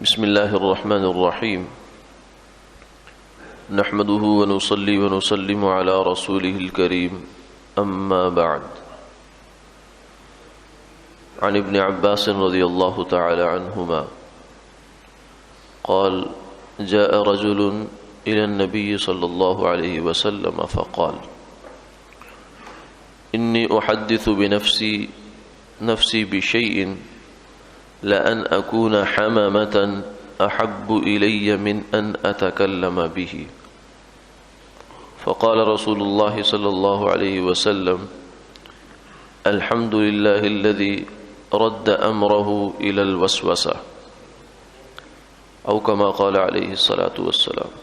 بسم الله الرحمن الرحيم نحمده ونصلي ونسلم على رسوله الكريم أما بعد عن ابن عباس رضي الله تعالى عنهما قال جاء رجل إلى النبي صلى الله عليه وسلم فقال إني أحدث نفسي بشيء لأن أكون حمامة أحب إلي من أن أتكلم به فقال رسول الله صلى الله عليه وسلم الحمد لله الذي رد أمره إلى الوسوسة أو كما قال عليه الصلاة والسلام۔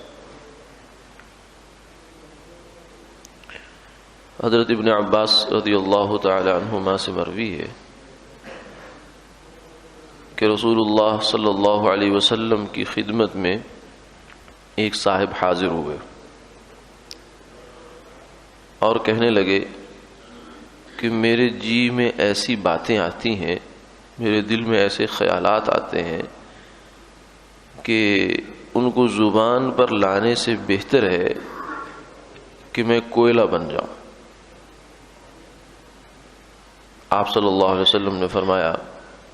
حضرت ابن عباس رضی اللہ تعالی عنہما سے مروی ہے کہ رسول اللہ صلی اللہ علیہ وسلم کی خدمت میں ایک صاحب حاضر ہوئے اور کہنے لگے کہ میرے جی میں ایسی باتیں آتی ہیں، میرے دل میں ایسے خیالات آتے ہیں کہ ان کو زبان پر لانے سے بہتر ہے کہ میں کوئلہ بن جاؤں۔ آپ صلی اللہ علیہ وسلم نے فرمایا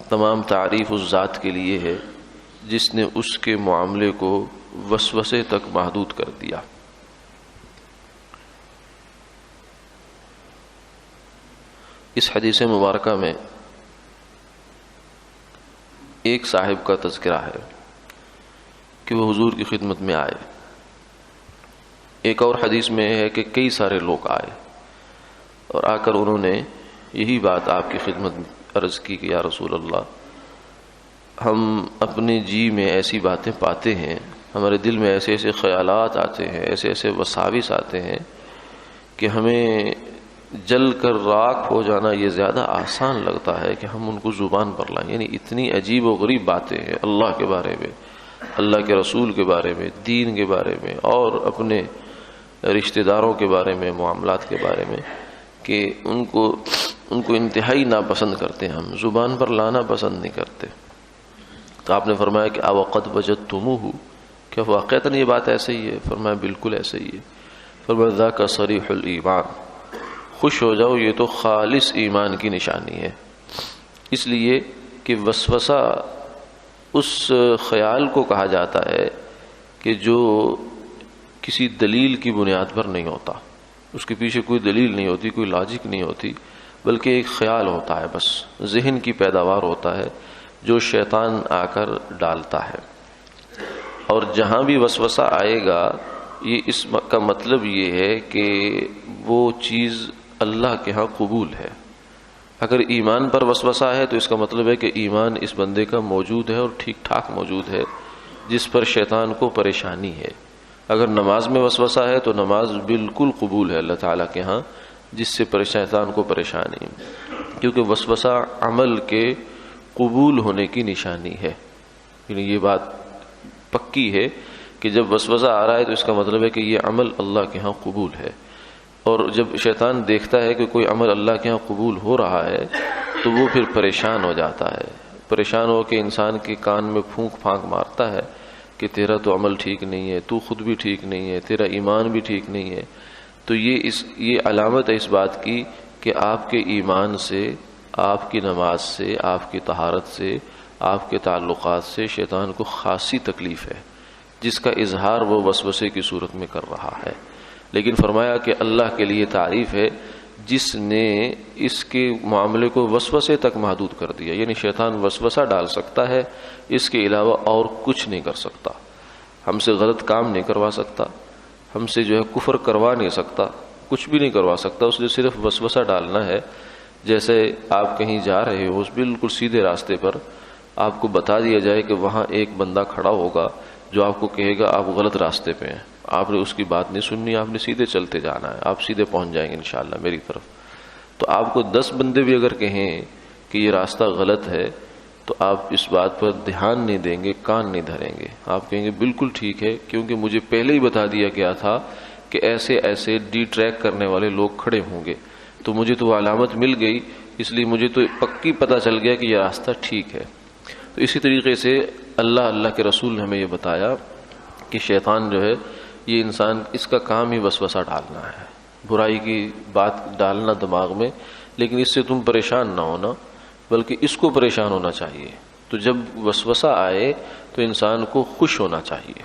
تمام تعریف اس ذات کے لیے ہے جس نے اس کے معاملے کو وسوسے تک محدود کر دیا۔ اس حدیث مبارکہ میں ایک صاحب کا تذکرہ ہے کہ وہ حضور کی خدمت میں آئے۔ ایک اور حدیث میں ہے کہ کئی سارے لوگ آئے اور آ کر انہوں نے یہی بات آپ کی خدمت میں عرض کی کہ یا رسول اللہ، ہم اپنے جی میں ایسی باتیں پاتے ہیں، ہمارے دل میں ایسے ایسے خیالات آتے ہیں، ایسے ایسے وساوس آتے ہیں کہ ہمیں جل کر راکھ ہو جانا یہ زیادہ آسان لگتا ہے کہ ہم ان کو زبان پر لائیں۔ یعنی اتنی عجیب و غریب باتیں ہیں اللہ کے بارے میں، اللہ کے رسول کے بارے میں، دین کے بارے میں اور اپنے رشتہ داروں کے بارے میں، معاملات کے بارے میں، کہ ان کو انتہائی ناپسند کرتے ہیں، ہم زبان پر لانا پسند نہیں کرتے۔ تو آپ نے فرمایا کہ اوقد وجدتموہ، کیا واقعتاً یہ بات ایسے ہی ہے؟ فرمایا بالکل ایسے ہی ہے۔ فرمایا ذاک صریح الایمان، خوش ہو جاؤ، یہ تو خالص ایمان کی نشانی ہے۔ اس لیے کہ وسوسہ اس خیال کو کہا جاتا ہے کہ جو کسی دلیل کی بنیاد پر نہیں ہوتا، اس کے پیچھے کوئی دلیل نہیں ہوتی، کوئی لاجک نہیں ہوتی، بلکہ ایک خیال ہوتا ہے، بس ذہن کی پیداوار ہوتا ہے جو شیطان آ کر ڈالتا ہے۔ اور جہاں بھی وسوسہ آئے گا، یہ اس کا مطلب یہ ہے کہ وہ چیز اللہ کے ہاں قبول ہے۔ اگر ایمان پر وسوسہ ہے تو اس کا مطلب ہے کہ ایمان اس بندے کا موجود ہے اور ٹھیک ٹھاک موجود ہے، جس پر شیطان کو پریشانی ہے۔ اگر نماز میں وسوسہ ہے تو نماز بالکل قبول ہے اللہ تعالیٰ کے ہاں، جس سے شیطان کو پریشانی، کیونکہ وسوسہ عمل کے قبول ہونے کی نشانی ہے۔ یعنی یہ بات پکی ہے کہ جب وسوسہ آ رہا ہے تو اس کا مطلب ہے کہ یہ عمل اللہ کے ہاں قبول ہے۔ اور جب شیطان دیکھتا ہے کہ کوئی عمل اللہ کے ہاں قبول ہو رہا ہے تو وہ پھر پریشان ہو جاتا ہے، پریشان ہو کے انسان کے کان میں پھونک پھانک مارتا ہے کہ تیرا تو عمل ٹھیک نہیں ہے، تو خود بھی ٹھیک نہیں ہے، تیرا ایمان بھی ٹھیک نہیں ہے۔ تو یہ علامت ہے اس بات کی کہ آپ کے ایمان سے، آپ کی نماز سے، آپ کی طہارت سے، آپ کے تعلقات سے شیطان کو خاصی تکلیف ہے، جس کا اظہار وہ وسوسے کی صورت میں کر رہا ہے۔ لیکن فرمایا کہ اللہ کے لیے تعریف ہے جس نے اس کے معاملے کو وسوسے تک محدود کر دیا۔ یعنی شیطان وسوسہ ڈال سکتا ہے، اس کے علاوہ اور کچھ نہیں کر سکتا، ہم سے غلط کام نہیں کروا سکتا، ہم سے جو ہے کفر کروا نہیں سکتا، کچھ بھی نہیں کروا سکتا، اس نے صرف وسوسہ ڈالنا ہے۔ جیسے آپ کہیں جا رہے ہو، اس بالکل سیدھے راستے پر آپ کو بتا دیا جائے کہ وہاں ایک بندہ کھڑا ہوگا جو آپ کو کہے گا آپ غلط راستے پہ ہیں، آپ نے اس کی بات نہیں سننی، آپ نے سیدھے چلتے جانا ہے، آپ سیدھے پہنچ جائیں گے انشاءاللہ میری طرف۔ تو آپ کو 10 بندے بھی اگر کہیں کہ یہ راستہ غلط ہے تو آپ اس بات پر دھیان نہیں دیں گے، کان نہیں دھریں گے، آپ کہیں گے بالکل ٹھیک ہے، کیونکہ مجھے پہلے ہی بتا دیا گیا تھا کہ ایسے ایسے ڈی ٹریک کرنے والے لوگ کھڑے ہوں گے، تو مجھے تو وہ علامت مل گئی، اس لیے مجھے تو پکی پتہ چل گیا کہ یہ راستہ ٹھیک ہے۔ تو اسی طریقے سے اللہ کے رسول نے ہمیں یہ بتایا کہ شیطان جو ہے یہ انسان اس کا کام ہی وسوسہ ڈالنا ہے، برائی کی بات ڈالنا دماغ میں، لیکن اس سے تم پریشان نہ ہونا بلکہ اس کو پریشان ہونا چاہیے۔ تو جب وسوسہ آئے تو انسان کو خوش ہونا چاہیے،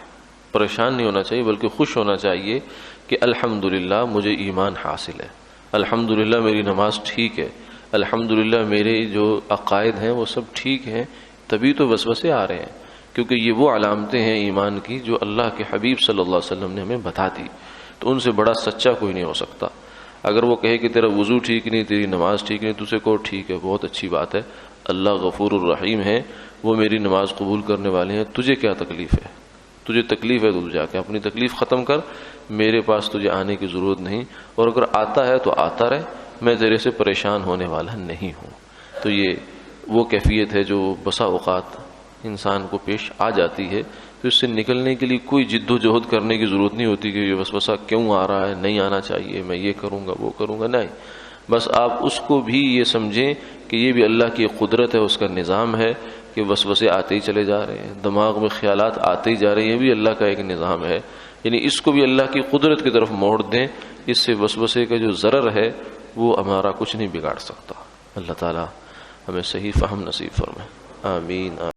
پریشان نہیں ہونا چاہیے بلکہ خوش ہونا چاہیے کہ الحمدللہ مجھے ایمان حاصل ہے، الحمدللہ میری نماز ٹھیک ہے، الحمدللہ میرے جو عقائد ہیں وہ سب ٹھیک ہیں، تبھی تو وسوسے آ رہے ہیں، کیونکہ یہ وہ علامتیں ہیں ایمان کی جو اللہ کے حبیب صلی اللہ علیہ وسلم نے ہمیں بتا دی، تو ان سے بڑا سچا کوئی نہیں ہو سکتا۔ اگر وہ کہے کہ تیرا وضو ٹھیک نہیں، تیری نماز ٹھیک نہیں، تجھے کو ٹھیک ہے، بہت اچھی بات ہے، اللہ غفور الرحیم ہے، وہ میری نماز قبول کرنے والے ہیں، تجھے کیا تکلیف ہے؟ تجھے تکلیف ہے تو جا کے اپنی تکلیف ختم کر، میرے پاس تجھے آنے کی ضرورت نہیں، اور اگر آتا ہے تو آتا رہے، میں تیرے سے پریشان ہونے والا نہیں ہوں۔ تو یہ وہ کیفیت ہے جو بسا اوقات انسان کو پیش آ جاتی ہے، تو اس سے نکلنے کے لیے کوئی جد و جہد کرنے کی ضرورت نہیں ہوتی کہ یہ وسوسہ کیوں آ رہا ہے، نہیں آنا چاہیے، میں یہ کروں گا وہ کروں گا، نہیں، بس آپ اس کو بھی یہ سمجھیں کہ یہ بھی اللہ کی قدرت ہے، اس کا نظام ہے کہ وسوسے آتے ہی چلے جا رہے ہیں، دماغ میں خیالات آتے ہی جا رہے ہیں، یہ بھی اللہ کا ایک نظام ہے، یعنی اس کو بھی اللہ کی قدرت کی طرف موڑ دیں، اس سے وسوسے کا جو ضرر ہے وہ ہمارا کچھ نہیں بگاڑ سکتا۔ اللہ تعالی ہمیں صحیح فہم نصیب فرمائے، آمین۔